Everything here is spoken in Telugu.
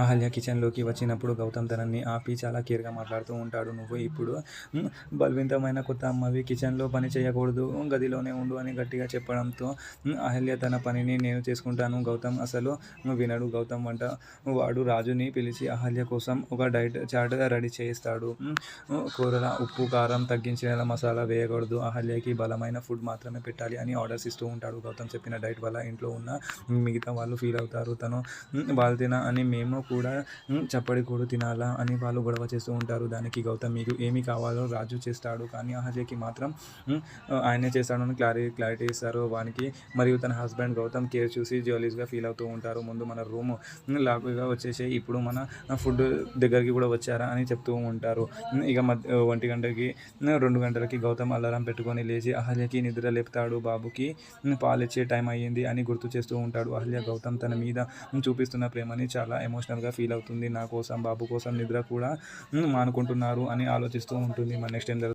అహల్య కిచెన్లోకి వచ్చినప్పుడు గౌతమ్ తనని ఆపి చాలా కేర్గా మాట్లాడుతూ ఉంటాడు. నువ్వు ఇప్పుడు హ్మ్, బలవంతమైన కొత్త అమ్మవి, కిచెన్లో పని చేయకూడదు, గదిలోనే ఉండు అని గట్టిగా చెప్పడంతో అహల్య తన పనిని నేను చేసుకుంటాను. గౌతమ్ అసలు వినడు. గౌతమ్ వంట వాడు రాజుని పిలిచి అహల్య కోసం ఒక డైట్ చార్ట్ రెడీ చేయిస్తాడు. కూరల ఉప్పు కారం తగ్గించిన మసాలా వేయకూడదు, అహల్యకి బలమైన ఫుడ్ మాత్రమే పెట్టాలి అని ఆర్డర్స్ ఇస్తూ ఉంటాడు. గౌతమ్ చెప్పిన డైట్ వల్ల ఇంట్లో ఉన్న మిగతా వాళ్ళు ఫీల్ అవుతారు. తను వాళ్ళు తిన అని మేము కూడా చప్పడి కూడు తినాలా అని వాళ్ళు గొడవ చేస్తూ ఉంటారు. దానికి గౌతమ్ మీకు ఏమి కావాలో రాజు చేస్తాడు, కానీ అహల్యకి మాత్రం ఆయనే చేస్తాడని క్లారిటీ ఇస్తారు వానికి. మరియు తన హస్బెండ్ గౌతమ్ కేర్ చూసి జోలీస్గా ఫీల్ అవుతూ ఉంటారు. ముందు మన రూమ్ లాక్గా వచ్చేసి ఇప్పుడు మన ఫుడ్ దగ్గరికి కూడా వచ్చారా అని చెప్తూ ఉంటారు. ఇక 1 గంటకి 2 గంటలకి గౌతమ్ అలారం పెట్టుకొని లేచి అహల్యకి నిద్ర లేపుతాడు. బాబుకి పాలిచ్చే టైం అయ్యింది అని గుర్తు చేస్తూ ఉంటాడు. అహల్య గౌతమ్ తన మీద చూపిస్తున్న ప్రేమని చాలా ఎమోషనల్గా ఫీల్ అవుతుంది. నా కోసం బాబు కోసం నిద్ర కూడా మానుకుంటున్నారు అని ఆలోచిస్తూ ఉంటుంది. మరి నెక్స్ట్ ఏం జరుగుతుంది?